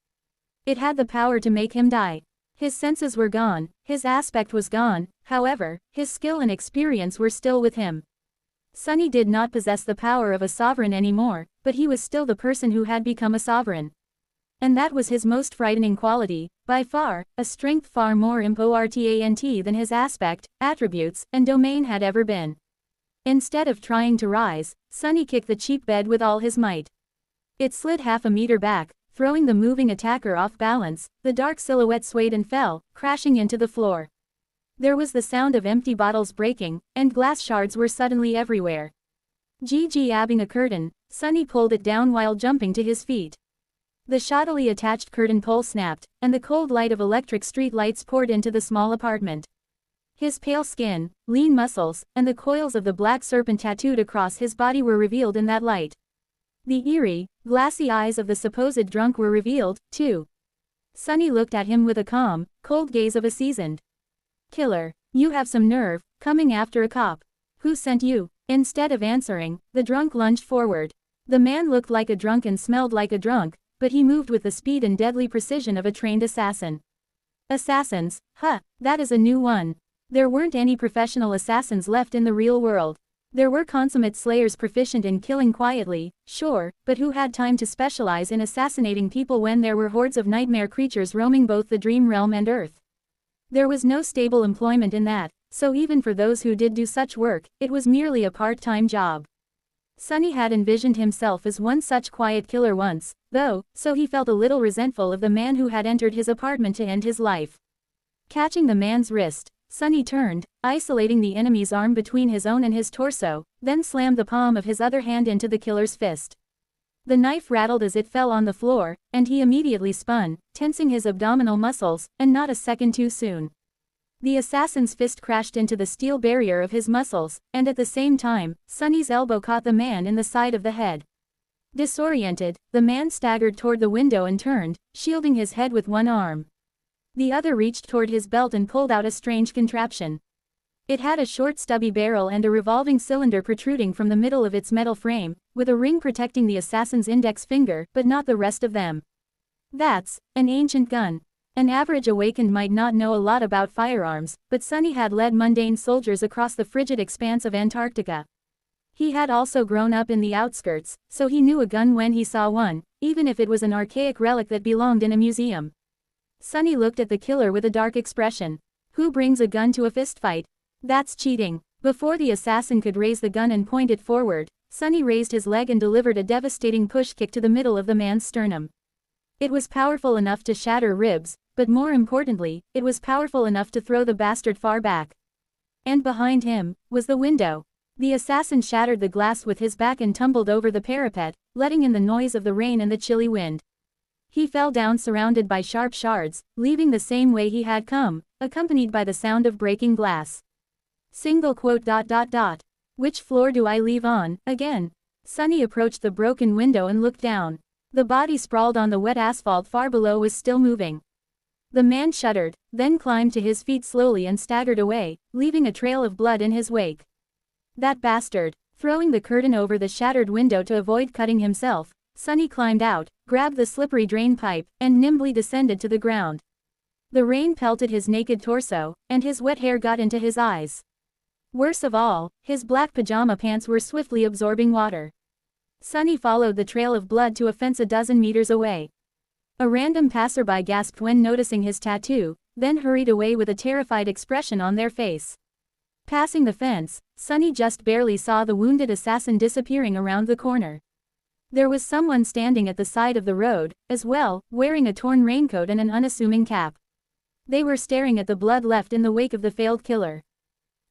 It had the power to make him die. His senses were gone, his aspect was gone, however, his skill and experience were still with him. Sunny did not possess the power of a sovereign anymore, but he was still the person who had become a sovereign. And that was his most frightening quality, by far, a strength far more important than his aspect, attributes, and domain had ever been. Instead of trying to rise, Sunny kicked the cheap bed with all his might. It slid half a meter back, throwing the moving attacker off balance. The dark silhouette swayed and fell, crashing into the floor. There was the sound of empty bottles breaking, and glass shards were suddenly everywhere. Grabbing a curtain, Sunny pulled it down while jumping to his feet. The shoddily attached curtain pole snapped, and the cold light of electric street lights poured into the small apartment. His pale skin, lean muscles, and the coils of the black serpent tattooed across his body were revealed in that light. The eerie, glassy eyes of the supposed drunk were revealed, too. Sunny looked at him with a calm, cold gaze of a seasoned killer. You have some nerve, coming after a cop. Who sent you? Instead of answering, the drunk lunged forward. The man looked like a drunk and smelled like a drunk, but he moved with the speed and deadly precision of a trained assassin. Assassins, that is a new one. There weren't any professional assassins left in the real world. There were consummate slayers proficient in killing quietly, sure, but who had time to specialize in assassinating people when there were hordes of nightmare creatures roaming both the dream realm and Earth? There was no stable employment in that, so even for those who did do such work, it was merely a part-time job. Sunny had envisioned himself as one such quiet killer once, though, so he felt a little resentful of the man who had entered his apartment to end his life. Catching the man's wrist, Sunny turned, isolating the enemy's arm between his own and his torso, then slammed the palm of his other hand into the killer's fist. The knife rattled as it fell on the floor, and he immediately spun, tensing his abdominal muscles, and not a second too soon. The assassin's fist crashed into the steel barrier of his muscles, and at the same time, Sunny's elbow caught the man in the side of the head. Disoriented, the man staggered toward the window and turned, shielding his head with one arm. The other reached toward his belt and pulled out a strange contraption. It had a short stubby barrel and a revolving cylinder protruding from the middle of its metal frame, with a ring protecting the assassin's index finger, but not the rest of them. That's an ancient gun. An average awakened might not know a lot about firearms, but Sunny had led mundane soldiers across the frigid expanse of Antarctica. He had also grown up in the outskirts, so he knew a gun when he saw one, even if it was an archaic relic that belonged in a museum. Sunny looked at the killer with a dark expression. Who brings a gun to a fistfight? That's cheating. Before the assassin could raise the gun and point it forward, Sunny raised his leg and delivered a devastating push kick to the middle of the man's sternum. It was powerful enough to shatter ribs, but more importantly, it was powerful enough to throw the bastard far back. And behind him was the window. The assassin shattered the glass with his back and tumbled over the parapet, letting in the noise of the rain and the chilly wind. He fell down surrounded by sharp shards, leaving the same way he had come, accompanied by the sound of breaking glass. .. Which floor do I leave on, again? Sunny approached the broken window and looked down. The body sprawled on the wet asphalt far below was still moving. The man shuddered, then climbed to his feet slowly and staggered away, leaving a trail of blood in his wake. That bastard! Throwing the curtain over the shattered window to avoid cutting himself, Sunny climbed out, grabbed the slippery drain pipe, and nimbly descended to the ground. The rain pelted his naked torso, and his wet hair got into his eyes. Worst of all, his black pajama pants were swiftly absorbing water. Sunny followed the trail of blood to a fence a dozen meters away. A random passerby gasped when noticing his tattoo, then hurried away with a terrified expression on their face. Passing the fence, Sunny just barely saw the wounded assassin disappearing around the corner. There was someone standing at the side of the road, as well, wearing a torn raincoat and an unassuming cap. They were staring at the blood left in the wake of the failed killer.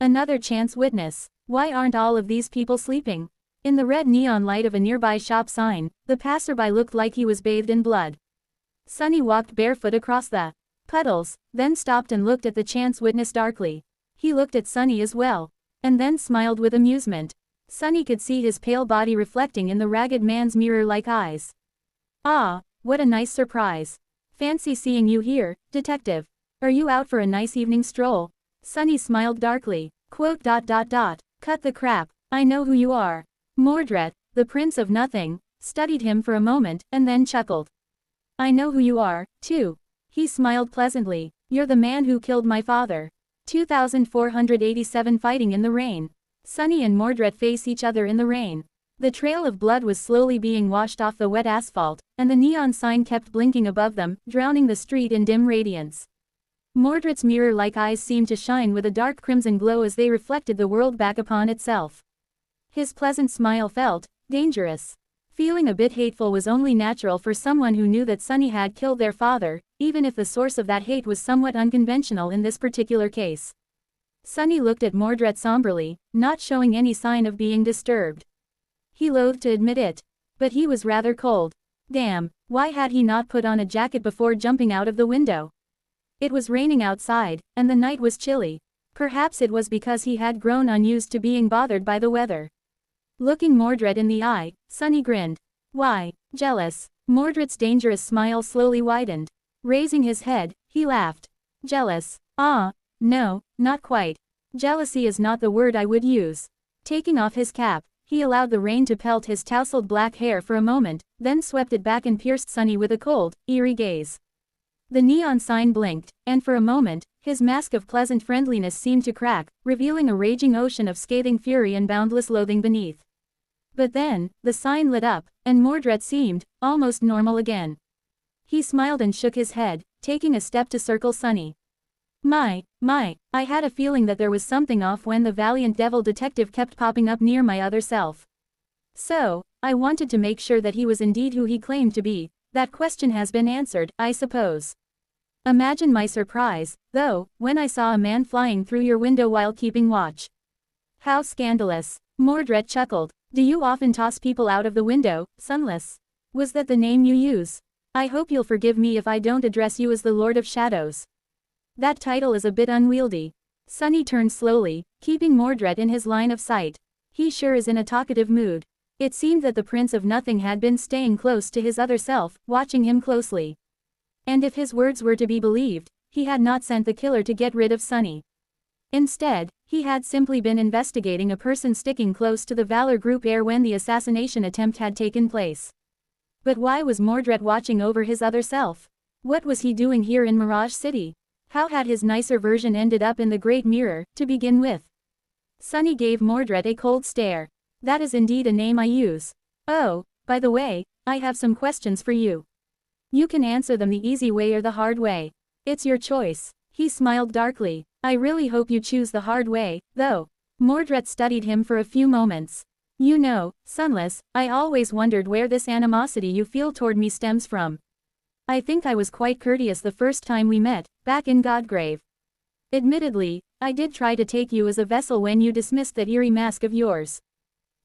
Another chance witness. Why aren't all of these people sleeping? In the red neon light of a nearby shop sign, the passerby looked like he was bathed in blood. Sunny walked barefoot across the puddles, then stopped and looked at the chance witness darkly. He looked at Sunny as well, and then smiled with amusement. Sunny could see his pale body reflecting in the ragged man's mirror-like eyes. Ah, what a nice surprise. Fancy seeing you here, detective. Are you out for a nice evening stroll? Sunny smiled darkly. Quote. Cut the crap, I know who you are. Mordred, the Prince of Nothing, studied him for a moment, and then chuckled. I know who you are, too. He smiled pleasantly. You're the man who killed my father. 2487 Fighting in the rain. Sunny and Mordred face each other in the rain. The trail of blood was slowly being washed off the wet asphalt, and the neon sign kept blinking above them, drowning the street in dim radiance. Mordred's mirror-like eyes seemed to shine with a dark crimson glow as they reflected the world back upon itself. His pleasant smile felt dangerous. Feeling a bit hateful was only natural for someone who knew that Sunny had killed their father, even if the source of that hate was somewhat unconventional in this particular case. Sunny looked at Mordred somberly, not showing any sign of being disturbed. He loathed to admit it, but he was rather cold. Damn, why had he not put on a jacket before jumping out of the window? It was raining outside, and the night was chilly. Perhaps it was because he had grown unused to being bothered by the weather. Looking Mordred in the eye, Sunny grinned. Why, jealous? Mordred's dangerous smile slowly widened. Raising his head, he laughed. Jealous? Ah, no, not quite. Jealousy is not the word I would use. Taking off his cap, he allowed the rain to pelt his tousled black hair for a moment, then swept it back and pierced Sunny with a cold, eerie gaze. The neon sign blinked, and for a moment, his mask of pleasant friendliness seemed to crack, revealing a raging ocean of scathing fury and boundless loathing beneath. But then, the sign lit up, and Mordred seemed almost normal again. He smiled and shook his head, taking a step to circle Sunny. My, I had a feeling that there was something off when the valiant devil detective kept popping up near my other self. So, I wanted to make sure that he was indeed who he claimed to be. That question has been answered, I suppose. Imagine my surprise, though, when I saw a man flying through your window while keeping watch. How scandalous. Mordred chuckled. Do you often toss people out of the window, Sunless? Was that the name you use? I hope you'll forgive me if I don't address you as the Lord of Shadows. That title is a bit unwieldy. Sunny turned slowly, keeping Mordred in his line of sight. He sure is in a talkative mood. It seemed that the Prince of Nothing had been staying close to his other self, watching him closely. And if his words were to be believed, he had not sent the killer to get rid of Sunny. Instead, he had simply been investigating a person sticking close to the Valor Group heir when the assassination attempt had taken place. But why was Mordred watching over his other self? What was he doing here in Mirage City? How had his nicer version ended up in the Great Mirror, to begin with? Sunny gave Mordred a cold stare. That is indeed a name I use. Oh, by the way, I have some questions for you. You can answer them the easy way or the hard way. It's your choice. He smiled darkly. I really hope you choose the hard way, though. Mordred studied him for a few moments. You know, Sunless, I always wondered where this animosity you feel toward me stems from. I think I was quite courteous the first time we met, back in Godgrave. Admittedly, I did try to take you as a vessel when you dismissed that eerie mask of yours.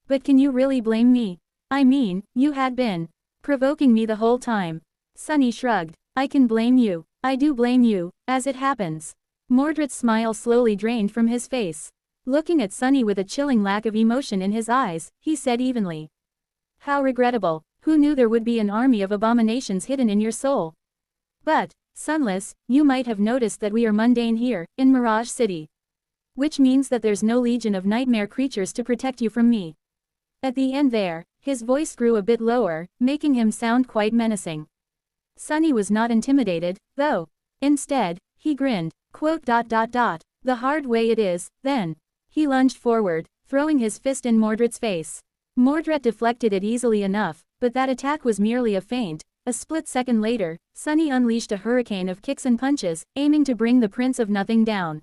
But can you really blame me? I mean, you had been provoking me the whole time. Sunny shrugged. I can blame you. I do blame you, as it happens. Mordred's smile slowly drained from his face. Looking at Sunny with a chilling lack of emotion in his eyes, he said evenly. How regrettable. Who knew there would be an army of abominations hidden in your soul? But, Sunless, you might have noticed that we are mundane here, in Mirage City. Which means that there's no legion of nightmare creatures to protect you from me. At the end there, his voice grew a bit lower, making him sound quite menacing. Sunny was not intimidated, though. Instead, he grinned, The hard way it is, then. He lunged forward, throwing his fist in Mordred's face. Mordred deflected it easily enough, but that attack was merely a feint. A split second later, Sunny unleashed a hurricane of kicks and punches, aiming to bring the Prince of Nothing down.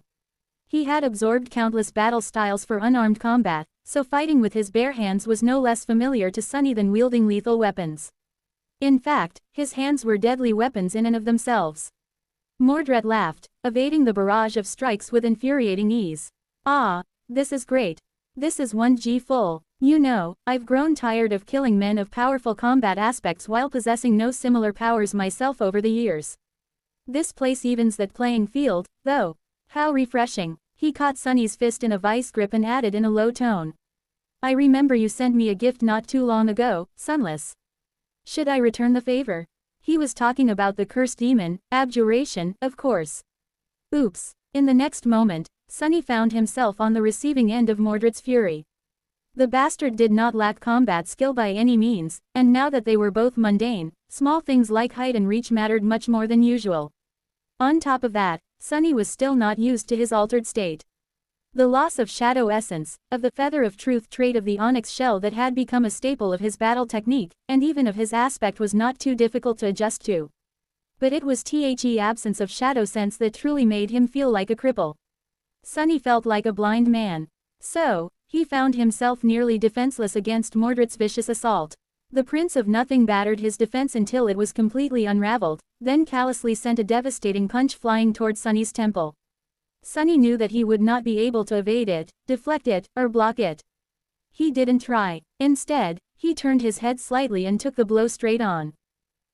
He had absorbed countless battle styles for unarmed combat, so fighting with his bare hands was no less familiar to Sunny than wielding lethal weapons. In fact, his hands were deadly weapons in and of themselves. Mordred laughed, evading the barrage of strikes with infuriating ease. Ah, this is great. This is 1G full. You know, I've grown tired of killing men of powerful combat aspects while possessing no similar powers myself over the years. This place evens that playing field, though. How refreshing. He caught Sunny's fist in a vice grip and added in a low tone. I remember you sent me a gift not too long ago, Sunless. Should I return the favor? He was talking about the cursed demon, Abjuration, of course. Oops. In the next moment, Sunny found himself on the receiving end of Mordred's fury. The bastard did not lack combat skill by any means, and now that they were both mundane, small things like height and reach mattered much more than usual. On top of that, Sunny was still not used to his altered state. The loss of Shadow Essence, of the Feather of Truth trait of the Onyx Shell that had become a staple of his battle technique, and even of his aspect was not too difficult to adjust to. But it was the absence of shadow sense that truly made him feel like a cripple. Sunny felt like a blind man. So, he found himself nearly defenseless against Mordred's vicious assault. The Prince of Nothing battered his defense until it was completely unraveled, then callously sent a devastating punch flying toward Sunny's temple. Sunny knew that he would not be able to evade it, deflect it, or block it. He didn't try. Instead, he turned his head slightly and took the blow straight on.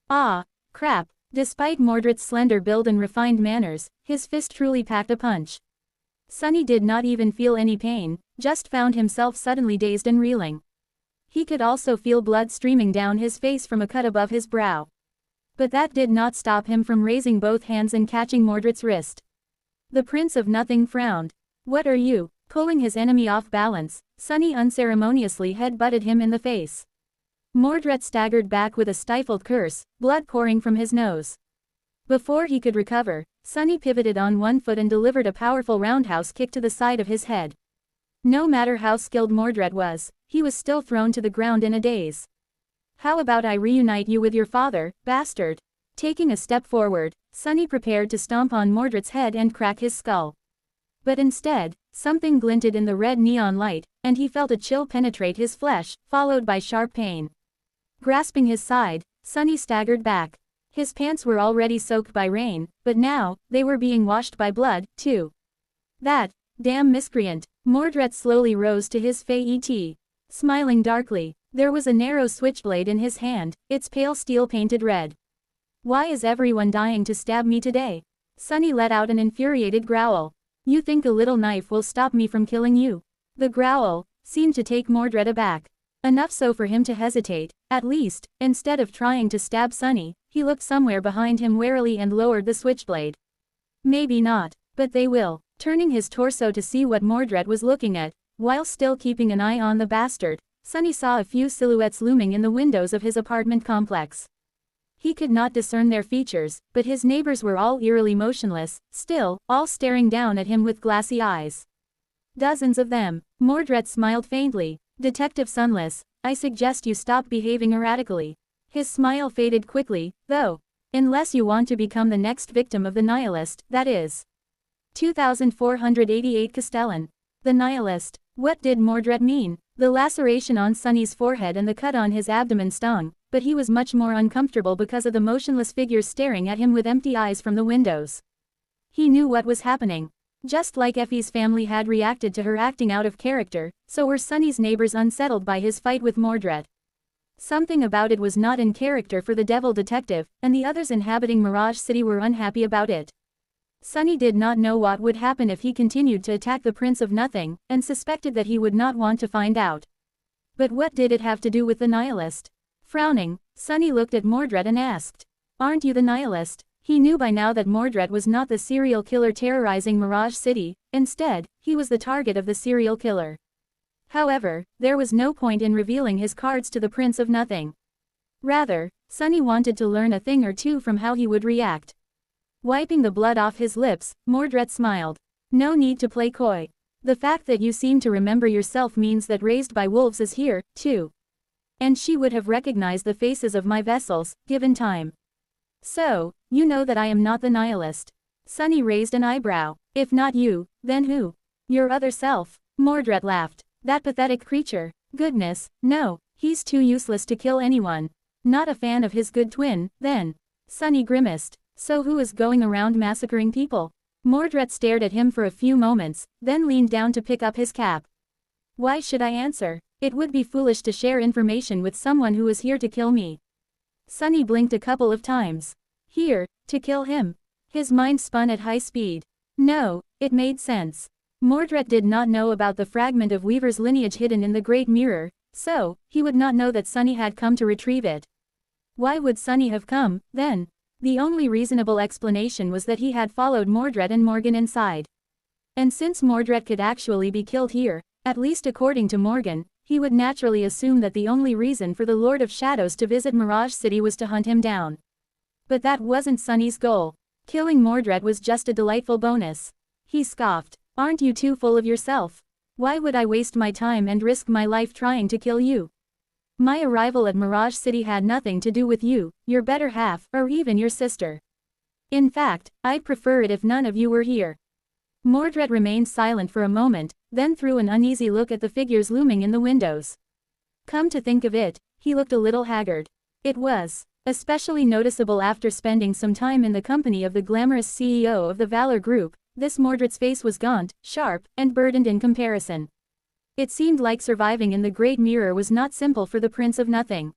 Ah, crap. Despite Mordred's slender build and refined manners, his fist truly packed a punch. Sunny did not even feel any pain, just found himself suddenly dazed and reeling. He could also feel blood streaming down his face from a cut above his brow. But that did not stop him from raising both hands and catching Mordred's wrist. The Prince of Nothing frowned. What are you? Pulling his enemy off balance, Sunny unceremoniously head-butted him in the face. Mordred staggered back with a stifled curse, blood pouring from his nose. Before he could recover, Sunny pivoted on one foot and delivered a powerful roundhouse kick to the side of his head. No matter how skilled Mordred was, he was still thrown to the ground in a daze. How about I reunite you with your father, bastard? Taking a step forward, Sunny prepared to stomp on Mordred's head and crack his skull. But instead, something glinted in the red neon light, and he felt a chill penetrate his flesh, followed by sharp pain. Grasping his side, Sunny staggered back. His pants were already soaked by rain, but now, they were being washed by blood, too. That damn miscreant. Mordred slowly rose to his feet. Smiling darkly, there was a narrow switchblade in his hand, its pale steel painted red. Why is everyone dying to stab me today? Sunny let out an infuriated growl. You think a little knife will stop me from killing you? The growl seemed to take Mordred aback. Enough so for him to hesitate. At least, instead of trying to stab Sunny, he looked somewhere behind him warily and lowered the switchblade. Maybe not, but they will. Turning his torso to see what Mordred was looking at, while still keeping an eye on the bastard, Sunny saw a few silhouettes looming in the windows of his apartment complex. He could not discern their features, but his neighbors were all eerily motionless, still, all staring down at him with glassy eyes. Dozens of them. Mordred smiled faintly. Detective Sunless, I suggest you stop behaving erratically. His smile faded quickly, though. Unless you want to become the next victim of the Nihilist, that is. 2488 Castellan. The Nihilist. What did Mordred mean? The laceration on Sunny's forehead and the cut on his abdomen stung, but he was much more uncomfortable because of the motionless figures staring at him with empty eyes from the windows. He knew what was happening. Just like Effie's family had reacted to her acting out of character, so were Sunny's neighbors unsettled by his fight with Mordred. Something about it was not in character for the devil detective, and the others inhabiting Mirage City were unhappy about it. Sunny did not know what would happen if he continued to attack the Prince of Nothing, and suspected that he would not want to find out. But what did it have to do with the Nihilist? Frowning, Sunny looked at Mordred and asked, "Aren't you the Nihilist?" He knew by now that Mordred was not the serial killer terrorizing Mirage City, instead, he was the target of the serial killer. However, there was no point in revealing his cards to the Prince of Nothing. Rather, Sunny wanted to learn a thing or two from how he would react. Wiping the blood off his lips, Mordred smiled. "No need to play coy. The fact that you seem to remember yourself means that Raised by Wolves is here, too. And she would have recognized the faces of my vessels, given time. So, you know that I am not the Nihilist." Sunny raised an eyebrow. "If not you, then who?" "Your other self." Mordred laughed. "That pathetic creature. Goodness, no, he's too useless to kill anyone. Not a fan of his good twin, then." Sunny grimaced. "So who is going around massacring people?" Mordred stared at him for a few moments, then leaned down to pick up his cap. "Why should I answer? It would be foolish to share information with someone who is here to kill me." Sunny blinked a couple of times. Here, to kill him. His mind spun at high speed. No, it made sense. Mordred did not know about the fragment of Weaver's lineage hidden in the Great Mirror, so, he would not know that Sunny had come to retrieve it. Why would Sunny have come, then? The only reasonable explanation was that he had followed Mordred and Morgan inside. And since Mordred could actually be killed here, at least according to Morgan, he would naturally assume that the only reason for the Lord of Shadows to visit Mirage City was to hunt him down. But that wasn't Sunny's goal. Killing Mordred was just a delightful bonus. He scoffed. "Aren't you too full of yourself? Why would I waste my time and risk my life trying to kill you? My arrival at Mirage City had nothing to do with you, your better half, or even your sister. In fact, I'd prefer it if none of you were here." Mordred remained silent for a moment, then threw an uneasy look at the figures looming in the windows. Come to think of it, he looked a little haggard. It was especially noticeable after spending some time in the company of the glamorous CEO of the Valor Group. This Mordred's face was gaunt, sharp, and burdened in comparison. It seemed like surviving in the Great Mirror was not simple for the Prince of Nothing.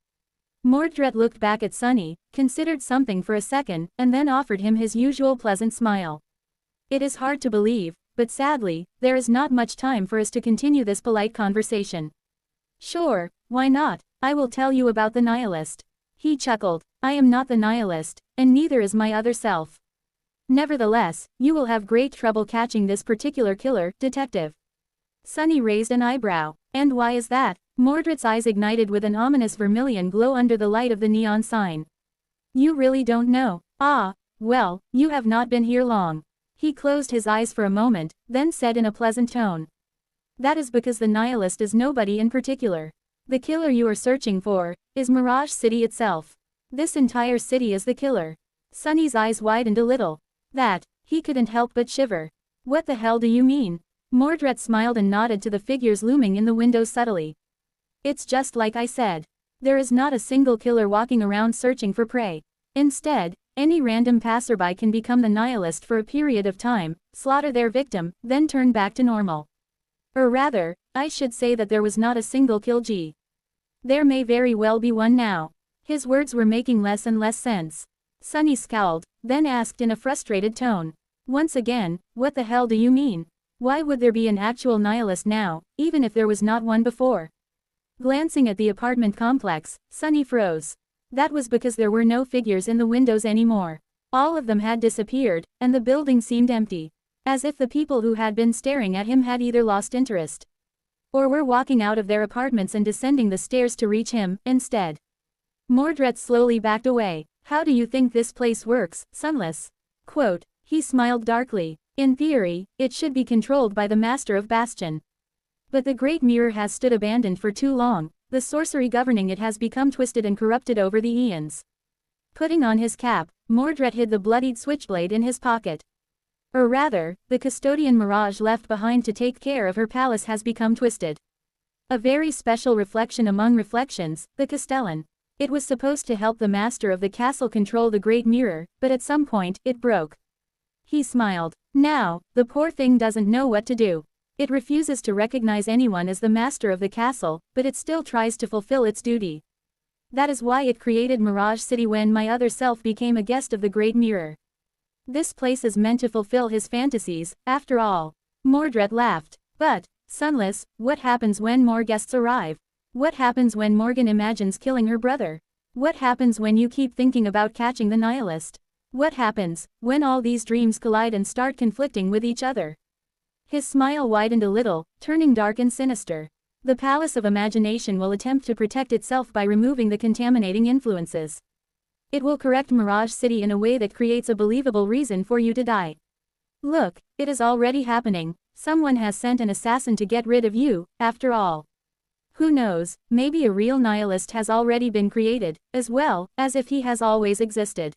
Mordred looked back at Sunny, considered something for a second, and then offered him his usual pleasant smile. "It is hard to believe, but sadly, there is not much time for us to continue this polite conversation." "Sure, why not? I will tell you about the Nihilist." He chuckled. "I am not the Nihilist, and neither is my other self. Nevertheless, you will have great trouble catching this particular killer, Detective." Sunny raised an eyebrow. "And why is that?" Mordred's eyes ignited with an ominous vermilion glow under the light of the neon sign. "You really don't know? Ah, well, you have not been here long." He closed his eyes for a moment, then said in a pleasant tone. "That is because the Nihilist is nobody in particular. The killer you are searching for is Mirage City itself. This entire city is the killer." Sunny's eyes widened a little. That, he couldn't help but shiver. "What the hell do you mean?" Mordred smiled and nodded to the figures looming in the windows subtly. "It's just like I said. There is not a single killer walking around searching for prey. Instead, any random passerby can become the Nihilist for a period of time, slaughter their victim, then turn back to normal. Or rather, I should say that there was not a single kill. There may very well be one now." His words were making less and less sense. Sunny scowled, then asked in a frustrated tone. "Once again, what the hell do you mean? Why would there be an actual Nihilist now, even if there was not one before?" Glancing at the apartment complex, Sunny froze. That was because there were no figures in the windows anymore. All of them had disappeared, and the building seemed empty. As if the people who had been staring at him had either lost interest, or were walking out of their apartments and descending the stairs to reach him, instead. Mordred slowly backed away. "How do you think this place works, Sunless?" Quote, he smiled darkly. "In theory, it should be controlled by the Master of Bastion. But the Great Mirror has stood abandoned for too long, the sorcery governing it has become twisted and corrupted over the eons." Putting on his cap, Mordred hid the bloodied switchblade in his pocket. "Or rather, the custodian Mirage left behind to take care of her palace has become twisted. A very special reflection among reflections, the Castellan. It was supposed to help the master of the castle control the Great Mirror, but at some point, it broke." He smiled. "Now, the poor thing doesn't know what to do. It refuses to recognize anyone as the master of the castle, but it still tries to fulfill its duty. That is why it created Mirage City when my other self became a guest of the Great Mirror. This place is meant to fulfill his fantasies, after all. Mordred laughed. But, Sunless, what happens when more guests arrive? What happens when Morgan imagines killing her brother? What happens when you keep thinking about catching the Nihilist? What happens when all these dreams collide and start conflicting with each other? His smile widened a little, turning dark and sinister. The Palace of Imagination will attempt to protect itself by removing the contaminating influences. It will correct Mirage City in a way that creates a believable reason for you to die. Look, it is already happening. Someone has sent an assassin to get rid of you, after all. Who knows, maybe a real nihilist has already been created, as well, as if he has always existed.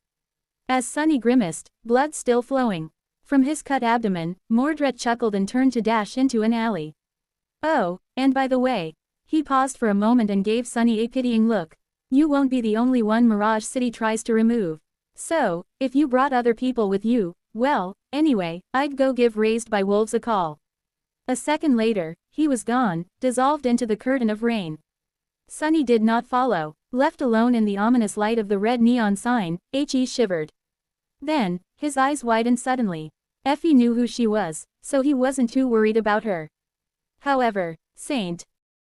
As Sunny grimaced, blood still flowing from his cut abdomen, Mordred chuckled and turned to dash into an alley. Oh, and by the way, he paused for a moment and gave Sunny a pitying look. You won't be the only one Mirage City tries to remove. So, if you brought other people with you, well, anyway, I'd go give Raised by Wolves a call. A second later, he was gone, dissolved into the curtain of rain. Sunny did not follow. Left alone in the ominous light of the red neon sign, He shivered. Then, his eyes widened suddenly. Effie knew who she was, so he wasn't too worried about her. However, Saint,